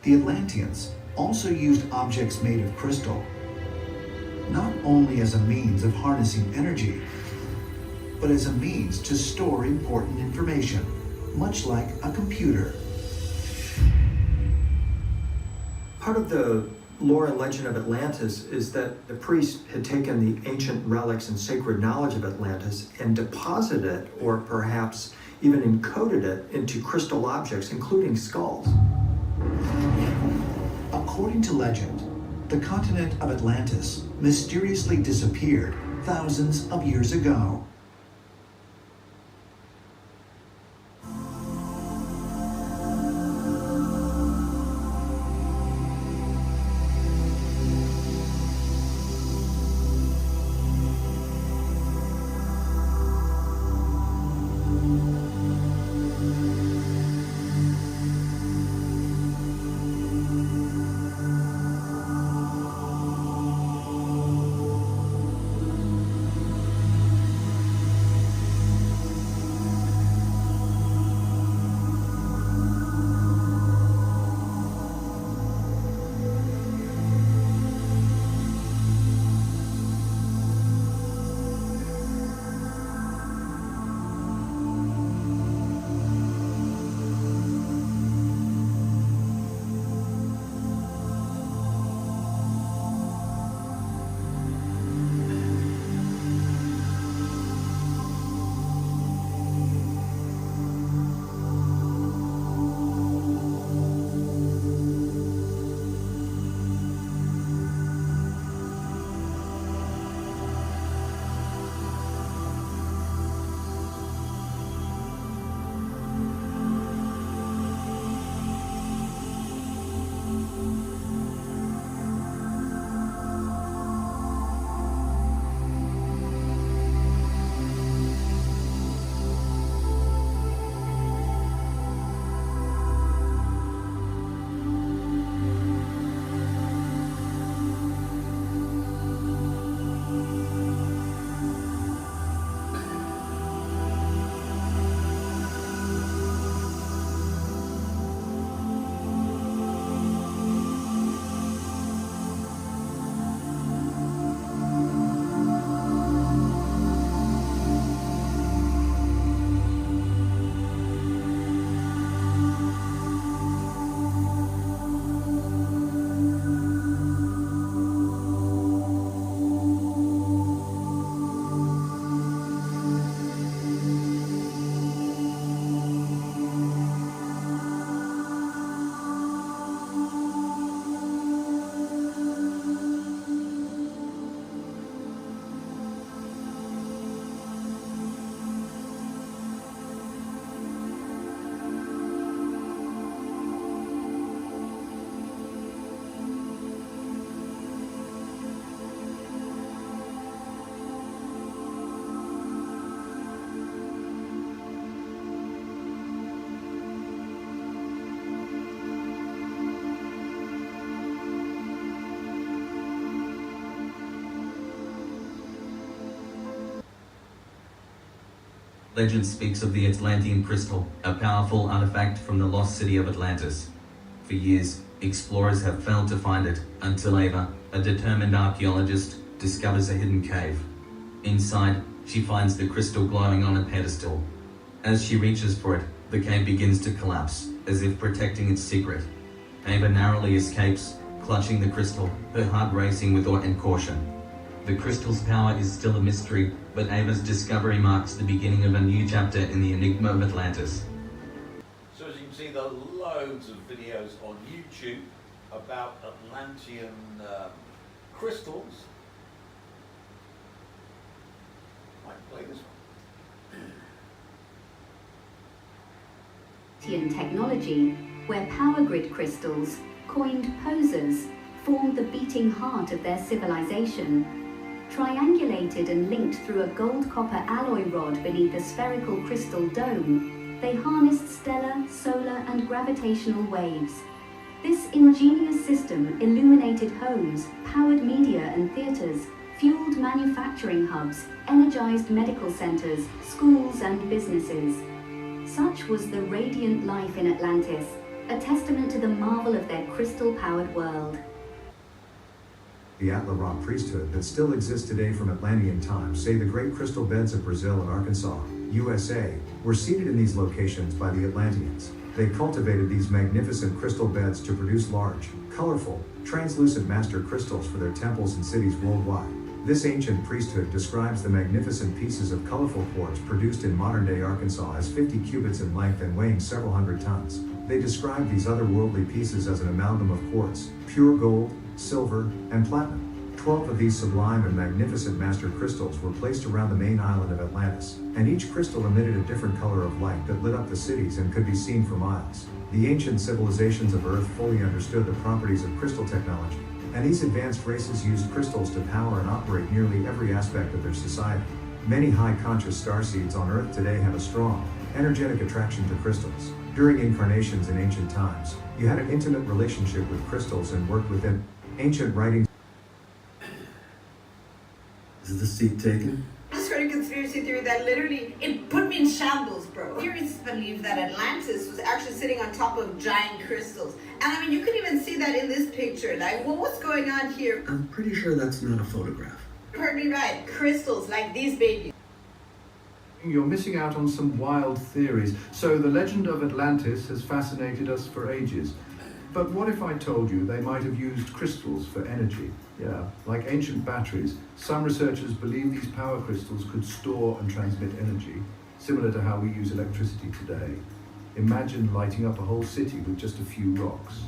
The Atlanteans also used objects made of crystal, not only as a means of harnessing energy, but as a means to store important information, much like a computer. Part of the lore and legend of Atlantis is that the priests had taken the ancient relics and sacred knowledge of Atlantis and deposited it, or perhaps even encoded it, into crystal objects, including skulls. According to legend, the continent of Atlantis mysteriously disappeared thousands of years ago. Legend speaks of the Atlantean Crystal, a powerful artifact from the lost city of Atlantis. For years, explorers have failed to find it, until Ava, a determined archaeologist, discovers a hidden cave. Inside, she finds the crystal glowing on a pedestal. As she reaches for it, the cave begins to collapse, as if protecting its secret. Ava narrowly escapes, clutching the crystal, her heart racing with awe and caution. The crystal's power is still a mystery, but Ava's discovery marks the beginning of a new chapter in the enigma of Atlantis. So as you can see, there are loads of videos on YouTube about Atlantean crystals. Might play this one. Tlantean technology, where power grid crystals, coined posers, formed the beating heart of their civilization. Triangulated and linked through a gold-copper alloy rod beneath a spherical crystal dome, they harnessed stellar, solar and gravitational waves. This ingenious system illuminated homes, powered media and theatres, fueled manufacturing hubs, energized medical centres, schools and businesses. Such was the radiant life in Atlantis, a testament to the marvel of their crystal-powered world. The Atla Rock priesthood that still exists today from Atlantean times say the great crystal beds of Brazil and Arkansas, USA, were seated in these locations by the Atlanteans. They cultivated these magnificent crystal beds to produce large, colorful, translucent master crystals for their temples and cities worldwide. This ancient priesthood describes the magnificent pieces of colorful quartz produced in modern-day Arkansas as 50 cubits in length and weighing several hundred tons. They describe these otherworldly pieces as an amalgam of quartz, pure gold, silver, and platinum. 12 of these sublime and magnificent master crystals were placed around the main island of Atlantis, and each crystal emitted a different color of light that lit up the cities and could be seen for miles. The ancient civilizations of Earth fully understood the properties of crystal technology, and these advanced races used crystals to power and operate nearly every aspect of their society. Many high-conscious starseeds on Earth today have a strong, energetic attraction to crystals. During incarnations in ancient times, you had an intimate relationship with crystals and worked within ancient writings. Is the seat taken? I just heard a conspiracy theory that literally, it put me in shambles, bro. Theorists believe that Atlantis was actually sitting on top of giant crystals. And I mean, you could even see that in this picture. Like, well, what's going on here? I'm pretty sure that's not a photograph. You heard me right. Crystals, like these babies. You're missing out on some wild theories. So the legend of Atlantis has fascinated us for ages. But what if I told you they might have used crystals for energy? Yeah, like ancient batteries, some researchers believe these power crystals could store and transmit energy, similar to how we use electricity today. Imagine lighting up a whole city with just a few rocks.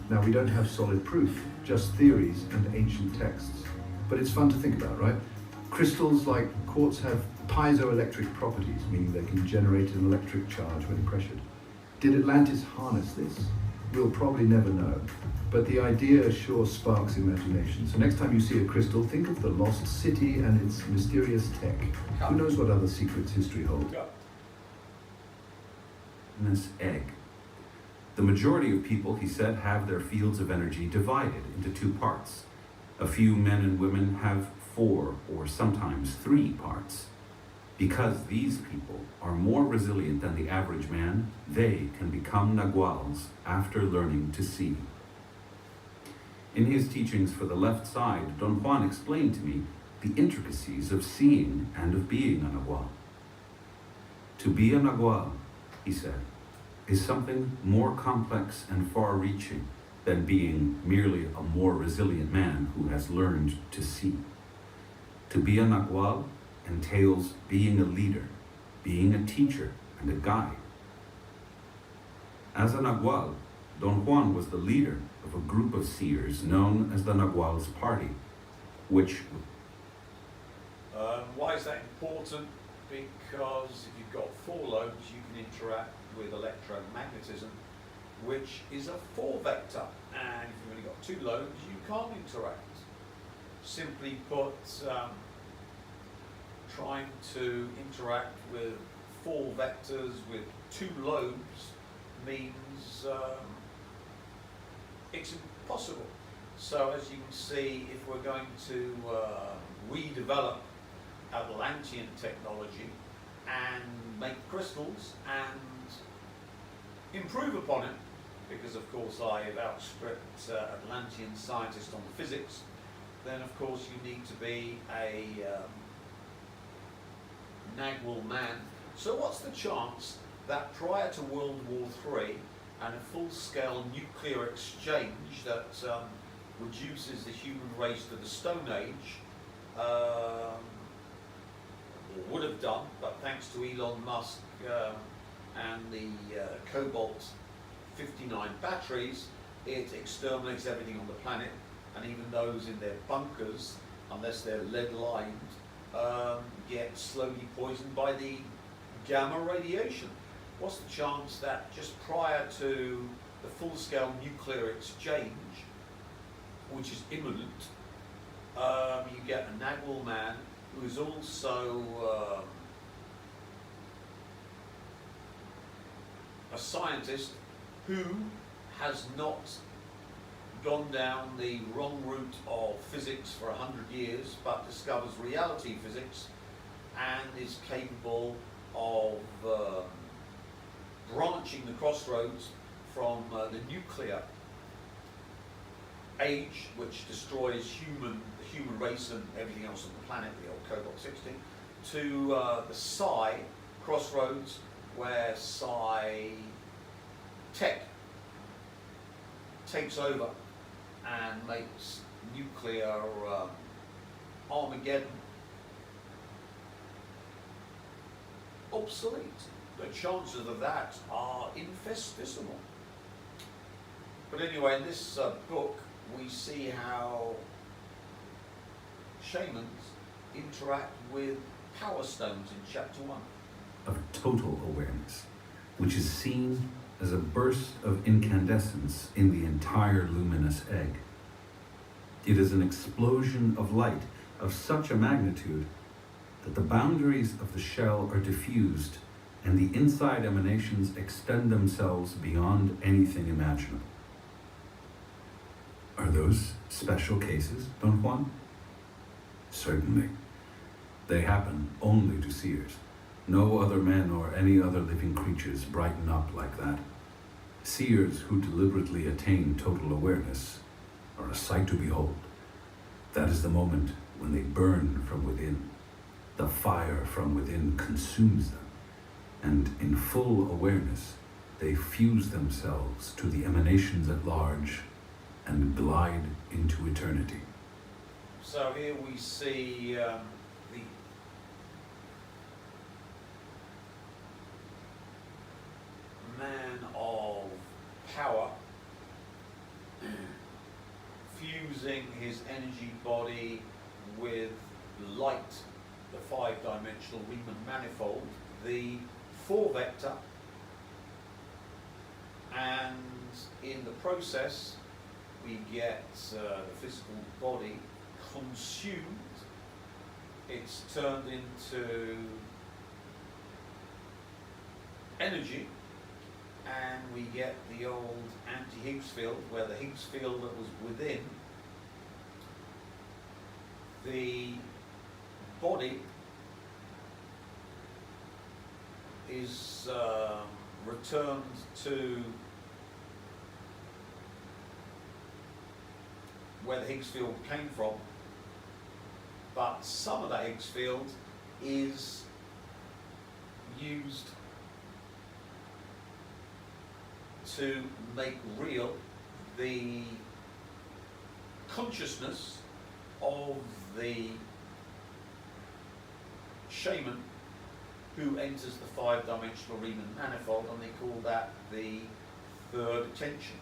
Now, we don't have solid proof, just theories and ancient texts. But it's fun to think about, right? Crystals like quartz have piezoelectric properties, meaning they can generate an electric charge when pressured. Did Atlantis harness this? We'll probably never know, but the idea sure sparks imagination. So next time you see a crystal, think of the lost city and its mysterious tech. Who knows what other secrets history holds? This egg. The majority of people, he said, have their fields of energy divided into two parts. A few men and women have 4 or sometimes 3 parts. Because these people are more resilient than the average man, they can become Naguals after learning to see. In his teachings for the left side, Don Juan explained to me the intricacies of seeing and of being a Nagual. To be a Nagual, he said, is something more complex and far-reaching than being merely a more resilient man who has learned to see. To be a Nagual entails being a leader, being a teacher and a guide. As a Nagual, Don Juan was the leader of a group of seers known as the Nagual's Party, which... Why is that important? Because if you've got 4 lobes, you can interact with electromagnetism, which is a 4 vector. And if you've only got 2 lobes, you can't interact. Simply put, trying to interact with 4 vectors with 2 lobes means it's impossible. So as you can see, if we're going to redevelop Atlantean technology and make crystals and improve upon it, because of course I've outstripped Atlantean scientists on the physics, then of course you need to be a Nagual man. So what's the chance that prior to World War III and a full-scale nuclear exchange that reduces the human race to the Stone Age, or would have done, but thanks to Elon Musk and the Cobalt-59 batteries, it exterminates everything on the planet, and even those in their bunkers, unless they're lead-lined, get slowly poisoned by the gamma radiation. What's the chance that just prior to the full-scale nuclear exchange, which is imminent, you get a Nagual man who is also a scientist who has not gone down the wrong route of physics for 100 years, but discovers reality physics and is capable of branching the crossroads, from the nuclear age, which destroys the human race and everything else on the planet, the old Cobalt-60, to the Psi crossroads, where Psi tech takes over and makes nuclear Armageddon obsolete. The chances of that are infinitesimal. But anyway, in this book, we see how shamans interact with power stones in chapter 1. Of total awareness, which is seen as a burst of incandescence in the entire luminous egg. It is an explosion of light of such a magnitude that the boundaries of the shell are diffused and the inside emanations extend themselves beyond anything imaginable. Are those special cases, Don Juan? Certainly. They happen only to seers. No other men or any other living creatures brighten up like that. Seers who deliberately attain total awareness are a sight to behold. That is the moment when they burn from within. The fire from within consumes them, and in full awareness, they fuse themselves to the emanations at large and glide into eternity. So here we see the man of power fusing his energy body with light, the 5-dimensional Riemann manifold, the 4-vector, and in the process we get the physical body consumed. It's turned into energy, and we get the old anti-Higgs field, where the Higgs field that was within the body is returned to where the Higgs field came from, but some of that Higgs field is used to make real the consciousness of the shaman who enters the 5-dimensional Riemann manifold, and they call that the third attention.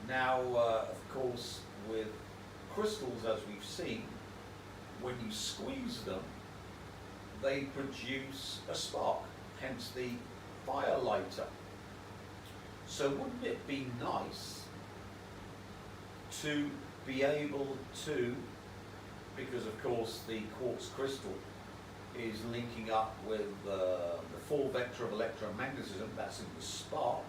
Now, of course, with crystals, as we've seen, when you squeeze them, they produce a spark, hence the fire lighter. So wouldn't it be nice to be able to, because of course the quartz crystal is linking up with the 4-vector of electromagnetism, that's in the spark,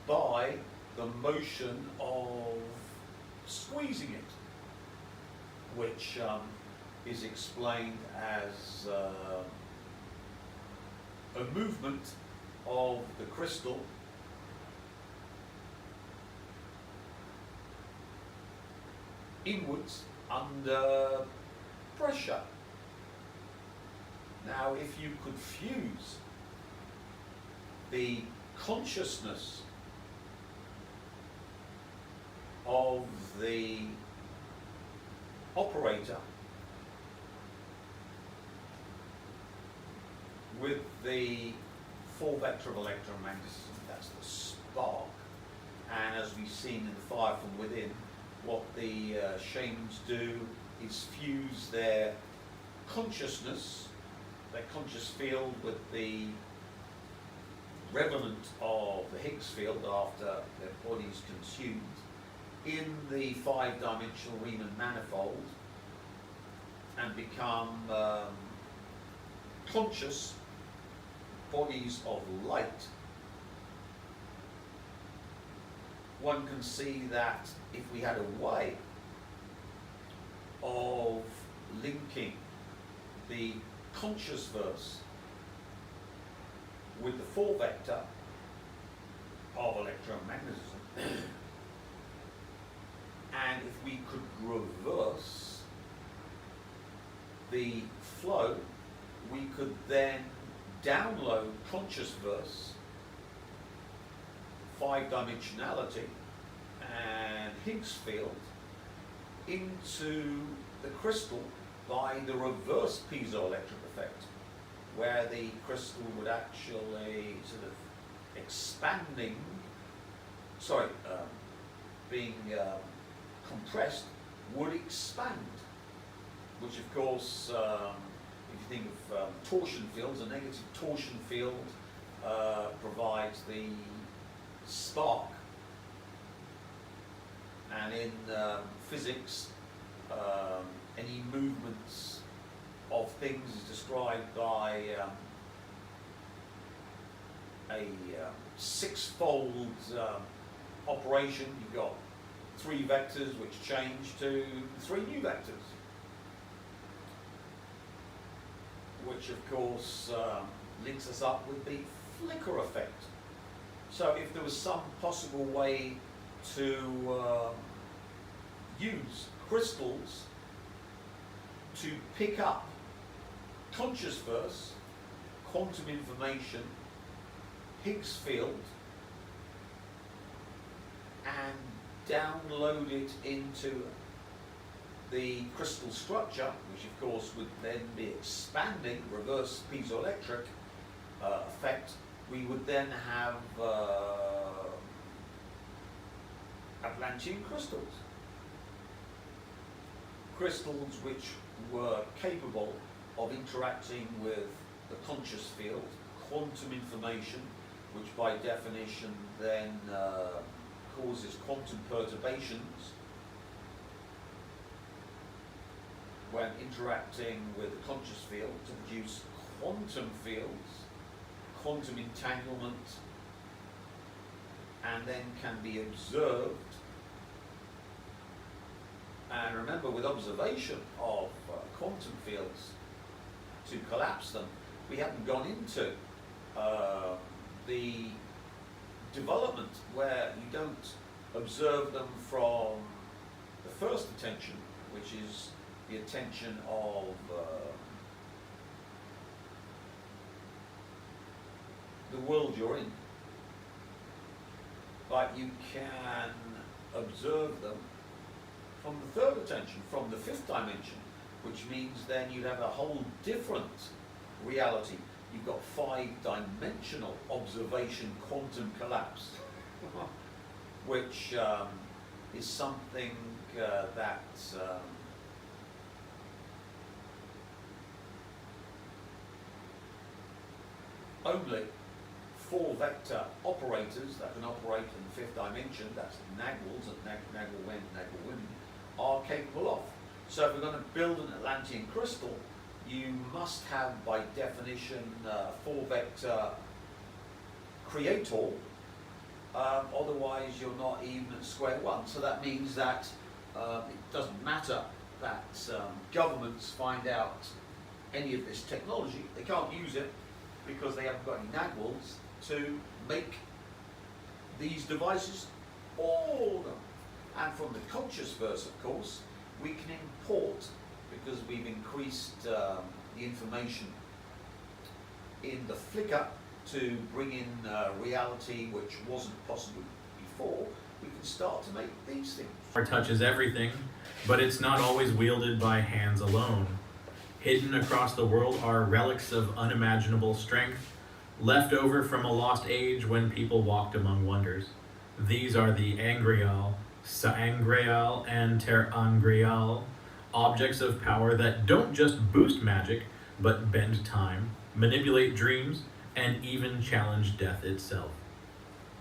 by the motion of squeezing it, which is explained as a movement of the crystal inwards under pressure. Now, if you could fuse the consciousness of the operator with the 4-vector of electromagnetism, that's the spark, and as we've seen in the fire from within, what the shamans do is fuse their consciousness, their conscious field, with the revenant of the Higgs field after their body's consumed in the 5-dimensional Riemann manifold, and become conscious bodies of light. One can see that if we had a way of linking the conscious verse with the 4-vector, of electromagnetism. And if we could reverse the flow, we could then download conscious verse, 5-dimensionality, and Higgs field into the crystal by the reverse piezoelectric effect, where the crystal would actually sort of being compressed, would expand, which of course, if you think of torsion fields, a negative torsion field provides the spark, and in physics, any movements of things is described by a six-fold operation. You've got 3 vectors which change to 3 new vectors, which of course links us up with the flicker effect. So if there was some possible way to use crystals to pick up conscious verse, quantum information, Higgs field, and download it into the crystal structure, which of course would then be expanding, reverse piezoelectric effect, we would then have Atlantean crystals. Crystals which were capable of interacting with the conscious field, quantum information, which by definition then causes quantum perturbations when interacting with the conscious field to produce quantum fields, quantum entanglement, and then can be observed. And remember, with observation of quantum fields, to collapse them, we haven't gone into the development where you don't observe them from the first attention, which is the attention of the world you're in, but you can observe them from the third attention, from the 5th dimension, which means then you'd have a whole different reality. You've got 5-dimensional observation quantum collapse, which is something that only 4-vector operators that can operate in the 5th dimension, that's Nagwals and Nagwal women, are capable of. So if we're going to build an Atlantean crystal, you must have, by definition, 4-vector creator, otherwise you're not even at square one. So that means that it doesn't matter that governments find out any of this technology, they can't use it because they haven't got any Nagwals to make these devices, all of them. And from the conscious verse, of course, we can import, because we've increased the information in the flicker to bring in reality which wasn't possible before, we can start to make these things. Power touches everything, but it's not always wielded by hands alone. Hidden across the world are relics of unimaginable strength, left over from a lost age when people walked among wonders. These are the Angreal, Saangreal, and Terangreal, objects of power that don't just boost magic, but bend time, manipulate dreams, and even challenge death itself.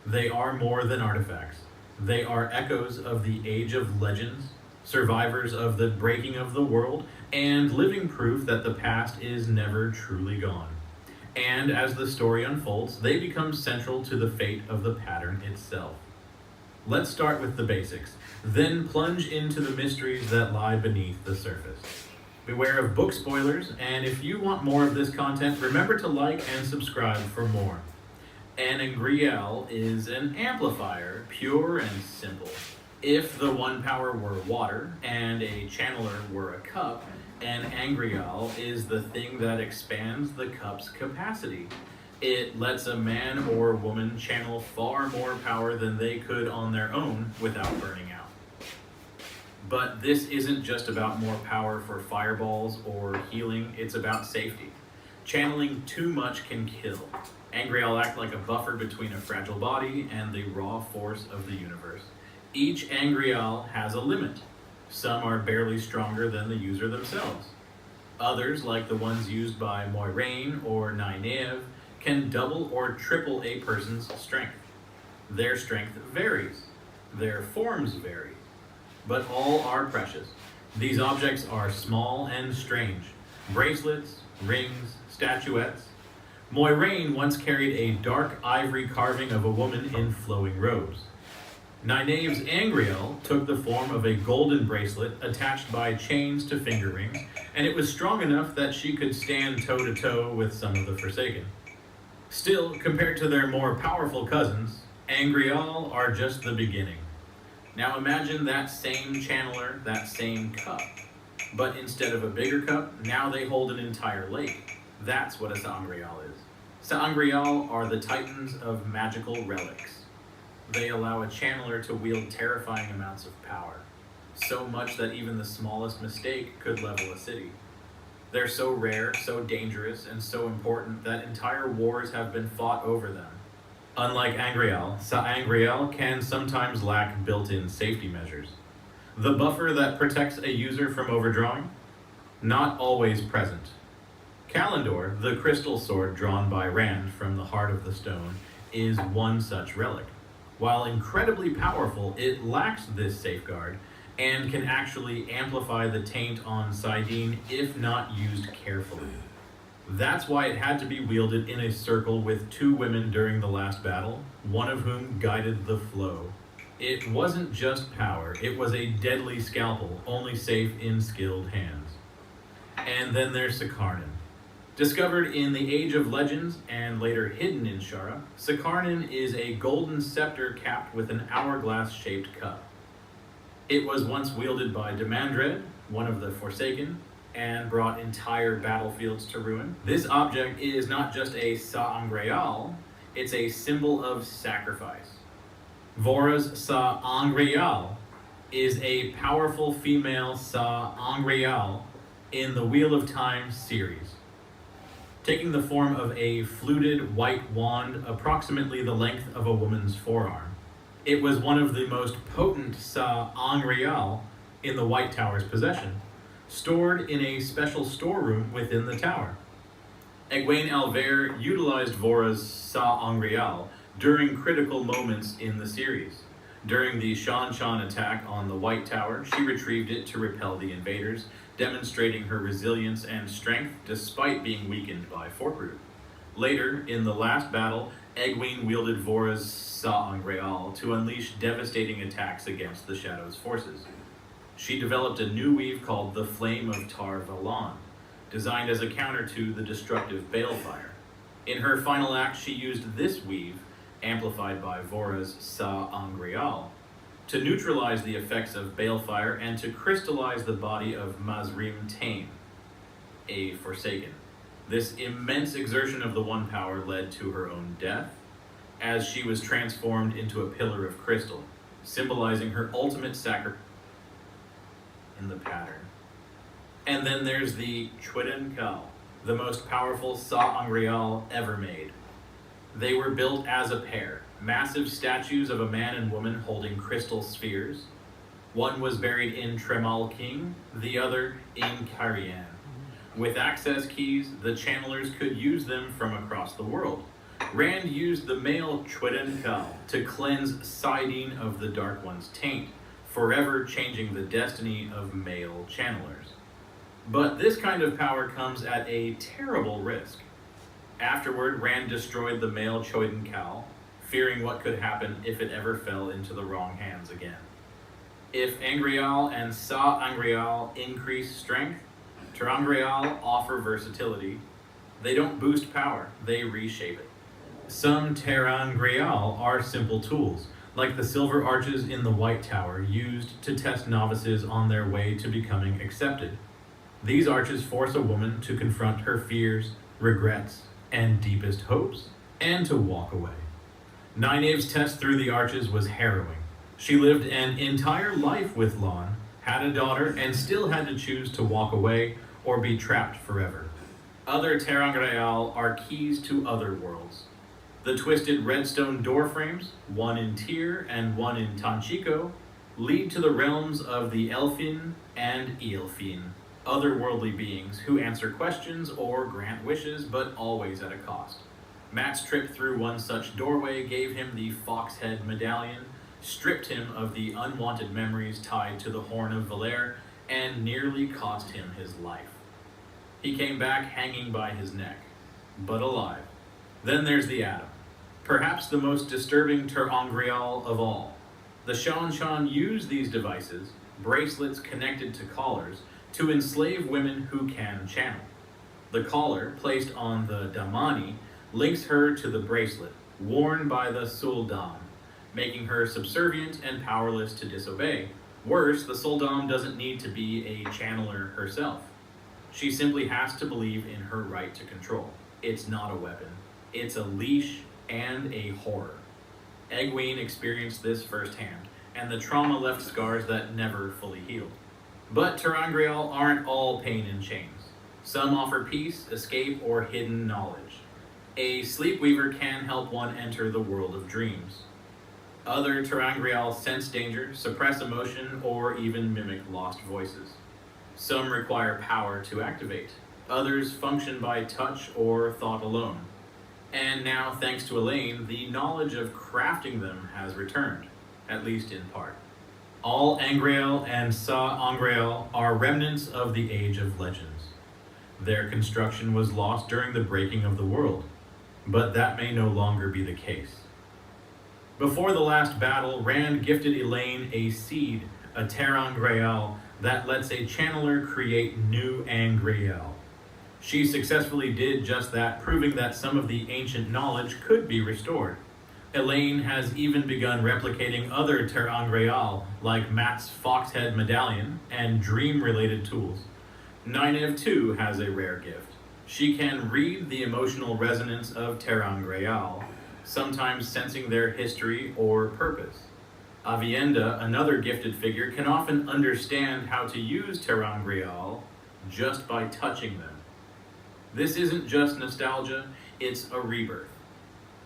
They are more than artifacts. They are echoes of the age of legends, survivors of the breaking of the world, and living proof that the past is never truly gone. And as the story unfolds, they become central to the fate of the pattern itself. Let's start with the basics, then plunge into the mysteries that lie beneath the surface. Beware of book spoilers, and if you want more of this content, remember to like and subscribe for more. An Angriel is an amplifier, pure and simple. If the one power were water and a channeler were a cup, an Angriel is the thing that expands the cup's capacity. It lets a man or woman channel far more power than they could on their own without burning out. But this isn't just about more power for fireballs or healing, it's about safety. Channeling too much can kill. Angriel act like a buffer between a fragile body and the raw force of the universe. Each Angriel has a limit. Some are barely stronger than the user themselves. Others, like the ones used by Moiraine or Nynaeve, can double or triple a person's strength. Their strength varies. Their forms vary. But all are precious. These objects are small and strange. Bracelets, rings, statuettes. Moiraine once carried a dark ivory carving of a woman in flowing robes. Nynaeve's Angriel took the form of a golden bracelet attached by chains to finger rings, and it was strong enough that she could stand toe-to-toe with some of the Forsaken. Still, compared to their more powerful cousins, Angriel are just the beginning. Now imagine that same channeler, that same cup. But instead of a bigger cup, now they hold an entire lake. That's what a Sa'angreal is. Sa'angreal are the titans of magical relics. They allow a channeler to wield terrifying amounts of power, so much that even the smallest mistake could level a city. They're so rare, so dangerous, and so important that entire wars have been fought over them. Unlike Angriel, Sa'angreal can sometimes lack built-in safety measures. The buffer that protects a user from overdrawing? Not always present. Kalendor, the crystal sword drawn by Rand from the heart of the stone, is one such relic. While incredibly powerful, it lacks this safeguard and can actually amplify the taint on saidin if not used carefully. That's why it had to be wielded in a circle with two women during the last battle, one of whom guided the flow. It wasn't just power, it was a deadly scalpel, only safe in skilled hands. And then there's Sakarnan. Discovered in the Age of Legends and later hidden in Shara, Sakarnan is a golden scepter capped with an hourglass-shaped cup. It was once wielded by Demandred, one of the Forsaken, and brought entire battlefields to ruin. This object is not just a Sa'angreal, it's a symbol of sacrifice. Vora's Sa'angreal is a powerful female Sa'angreal in the Wheel of Time series, taking the form of a fluted white wand approximately the length of a woman's forearm. It was one of the most potent Sa'angreal in the White Tower's possession, stored in a special storeroom within the tower. Egwene Alver utilized Vora's Sa'angreal during critical moments in the series. During the Shan attack on the White Tower, she retrieved it to repel the invaders, demonstrating her resilience and strength despite being weakened by Forkroot. Later, in the last battle, Egwene wielded Vora's Sa'angreal to unleash devastating attacks against the Shadow's forces. She developed a new weave called the Flame of Tar Valon, designed as a counter to the destructive Balefire. In her final act, she used this weave, amplified by Vora's Sa'angreal, to neutralize the effects of Balefire and to crystallize the body of Mazrim Taim, a Forsaken. This immense exertion of the One Power led to her own death, as she was transformed into a pillar of crystal, symbolizing her ultimate sacrifice in the pattern. And then there's the Chwiden Kal, the most powerful Sa'angreal ever made. They were built as a pair, massive statues of a man and woman holding crystal spheres. One was buried in Tremal King, the other in Carian. With access keys, the channelers could use them from across the world. Rand used the male Chwiden Kal to cleanse saidin of the Dark One's taint, forever changing the destiny of male channelers. But this kind of power comes at a terrible risk. Afterward, Rand destroyed the male Chwiden Kal, fearing what could happen if it ever fell into the wrong hands again. If Angreal and Sa'angreal increase strength, ter'angreal offer versatility. They don't boost power, they reshape it. Some tlantean-Crystals are simple tools, like the silver arches in the White Tower used to test novices on their way to becoming accepted. These arches force a woman to confront her fears, regrets, and deepest hopes, and to walk away. Nynaeve's test through the arches was harrowing. She lived an entire life with Lon, had a daughter, and still had to choose to walk away or be trapped forever. Other tlantean-Crystals are keys to other worlds. The twisted redstone door frames, one in Tyr and one in Tanchico, lead to the realms of the Elfin and Eilfin, otherworldly beings who answer questions or grant wishes, but always at a cost. Matt's trip through one such doorway gave him the Foxhead Medallion, stripped him of the unwanted memories tied to the Horn of Valere, and nearly cost him his life. He came back hanging by his neck, but alive. Then there's the Atom, perhaps the most disturbing tlantean-Crystal of all. The Shan use these devices, bracelets connected to collars, to enslave women who can channel. The collar, placed on the Damani, links her to the bracelet, worn by the Suldam, making her subservient and powerless to disobey. Worse, the Suldam doesn't need to be a channeler herself. She simply has to believe in her right to control. It's not a weapon. It's a leash and a horror. Egwene experienced this firsthand, and the trauma left scars that never fully healed. But tlantean-Crystals aren't all pain and chains. Some offer peace, escape, or hidden knowledge. A sleepweaver can help one enter the world of dreams. Other tlantean-Crystals sense danger, suppress emotion, or even mimic lost voices. Some require power to activate. Others function by touch or thought alone. And now, thanks to Elaine, the knowledge of crafting them has returned, at least in part. All Angreal and Sa-Angreal are remnants of the Age of Legends. Their construction was lost during the breaking of the world, but that may no longer be the case. Before the last battle, Rand gifted Elaine a seed, a tlantean-Crystal, that lets a channeler create new Angreal. She successfully did just that, proving that some of the ancient knowledge could be restored. Elaine has even begun replicating other tlantean-Crystals, like Matt's Foxhead Medallion and dream-related tools. Nynaeve too has a rare gift. She can read the emotional resonance of tlantean-Crystals, sometimes sensing their history or purpose. Avienda, another gifted figure, can often understand how to use tlantean-Crystals just by touching them. This isn't just nostalgia, it's a rebirth.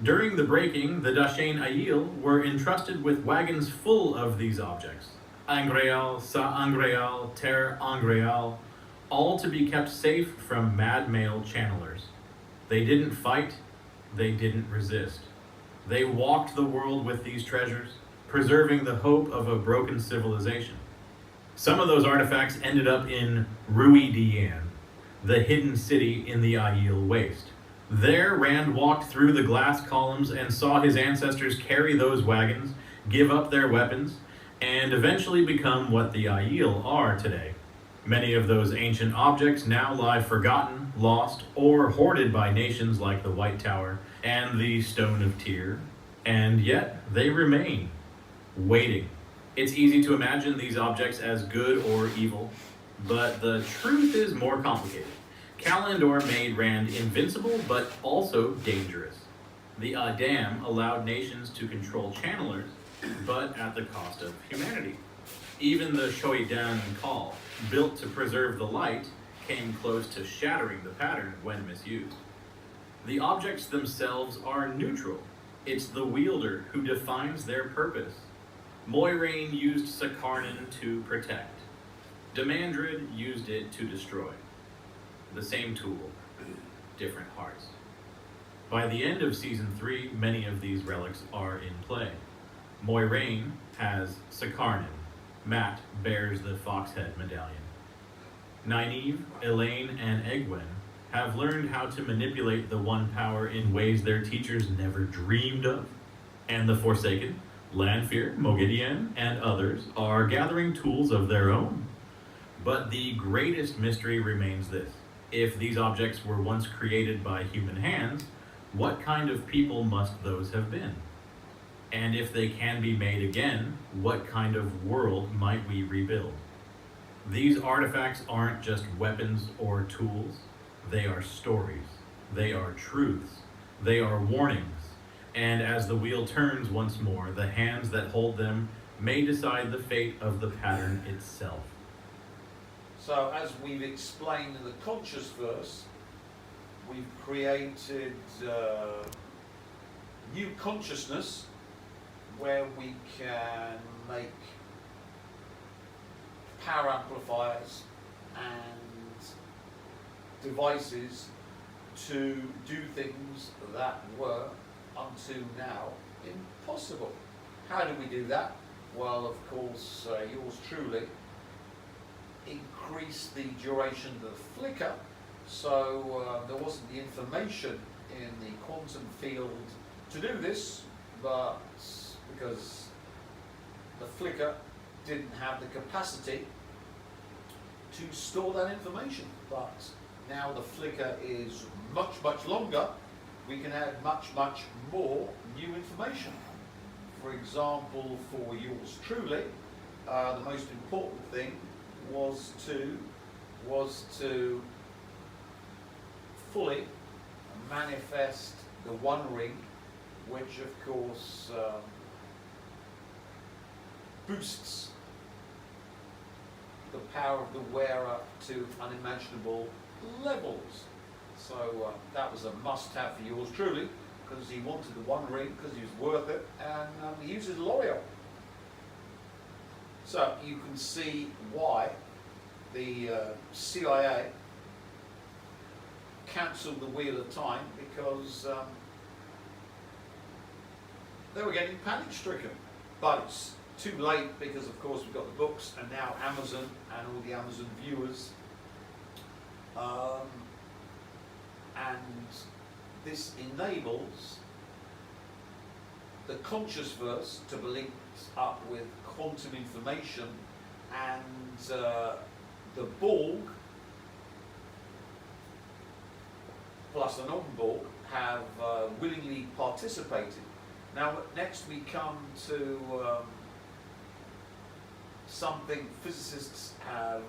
During the breaking, the Dashain Aiel were entrusted with wagons full of these objects. Angreal, Sa-Angreal, tlantean-Crystal, all to be kept safe from mad male channelers. They didn't fight, they didn't resist. They walked the world with these treasures, preserving the hope of a broken civilization. Some of those artifacts ended up in Rui-Dian, the hidden city in the Aiel Waste. There, Rand walked through the glass columns and saw his ancestors carry those wagons, give up their weapons, and eventually become what the Aiel are today. Many of those ancient objects now lie forgotten, lost, or hoarded by nations like the White Tower and the Stone of Tyr, and yet they remain, waiting. It's easy to imagine these objects as good or evil, but the truth is more complicated. Kalandor made Rand invincible, but also dangerous. The Adam allowed nations to control channelers, but at the cost of humanity. Even the Shoidan Call, built to preserve the light, came close to shattering the pattern when misused. The objects themselves are neutral. It's the wielder who defines their purpose. Moiraine used Sakarnan to protect. Demandred used it to destroy. The same tool, different hearts. By the end of Season 3, many of these relics are in play. Moiraine has Sakarnan. Matt bears the Foxhead Medallion. Nynaeve, Elaine, and Egwene have learned how to manipulate the One Power in ways their teachers never dreamed of. And the Forsaken, Lanfear, Moghedien, and others are gathering tools of their own. But the greatest mystery remains this. If these objects were once created by human hands, What kind of people must those have been? And if they can be made again, what kind of world might we rebuild? These artifacts aren't just weapons or tools, they are stories, they are truths, they are warnings, and as the wheel turns once more, the hands that hold them may decide the fate of the pattern itself. So as we've explained in the conscious verse, we've created new consciousness where we can make power amplifiers and devices to do things that were until now impossible. How do we do that? Well, of course, yours truly increased the duration of the flicker, so there wasn't the information in the quantum field to do this, but because the flicker didn't have the capacity to store that information. But now the flicker is much, much longer, we can add much, much more new information. For example, for yours truly, the most important thing was to fully manifest the One Ring, which of course boosts the power of the wearer to unimaginable levels. So that was a must-have for yours truly, because he wanted the One Ring, because he was worth it, and he uses L'Oreal. So you can see why the CIA cancelled the Wheel of Time, because they were getting panic-stricken. But it's too late, because of course we've got the books, and now Amazon and all the Amazon viewers. And this enables the conscious verse to be linked up with quantum information, and the Borg plus the non-Borg have willingly participated. Now next we come to something physicists have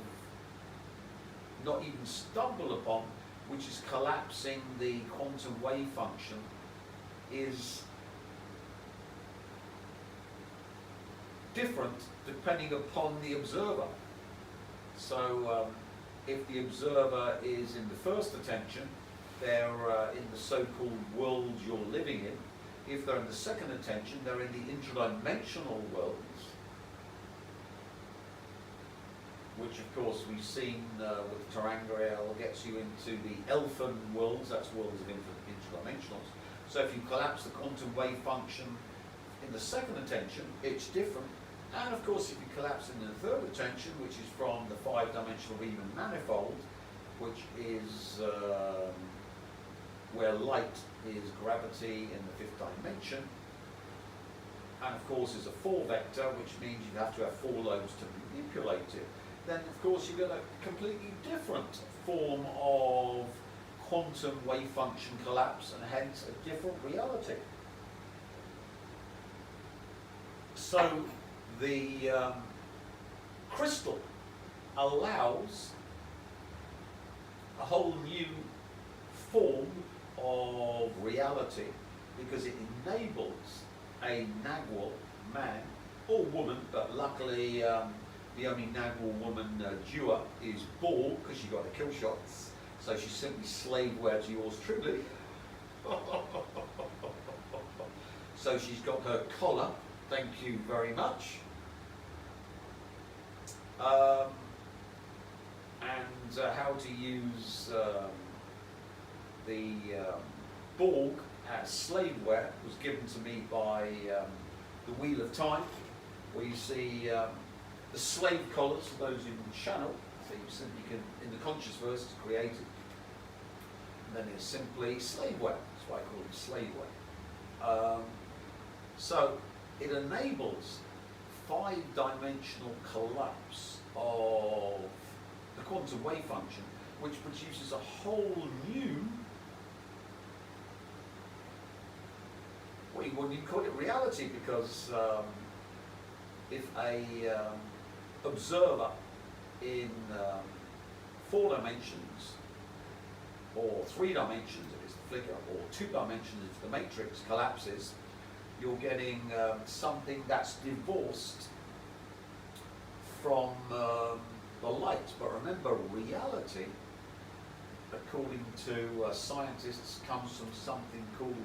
not even stumbled upon, which is collapsing the quantum wave function, is different depending upon the observer. So if the observer is in the first attention, they're in the so-called world you're living in. If they're in the second attention, they're in the intradimensional worlds, which of course we've seen with Terangriel gets you into the elfin worlds, that's worlds of interdimensionals. So if you collapse the quantum wave function in the second attention, it's different. And of course if you collapse in the third attention, which is from the five-dimensional Riemann manifold, which is where light is gravity in the fifth dimension, and of course is a 4-vector, which means you have to have 4 lobes to manipulate it, then of course you get a completely different form of quantum wave function collapse, and hence a different reality. So the crystal allows a whole new form of reality, because it enables a Nagwal man or woman, but luckily the only Nagwal woman, Dua, is Borg, because she got the kill shots, so she's simply slaveware to yours truly. So she's got her collar, thank you very much. And how to use the Borg as slaveware was given to me by the Wheel of Time, where you see the slave collars for those in the channel. So you simply can, in the conscious verse, it's created. And then it's simply slaveware. That's why I call it slaveware. So it enables 5-dimensional collapse of the quantum wave function, which produces a whole new well, you wouldn't even call it reality, because if a observer in 4 dimensions, or 3 dimensions if it's the flicker, or 2 dimensions if the matrix collapses, you're getting something that's divorced from the light. But remember, reality, according to scientists, comes from something called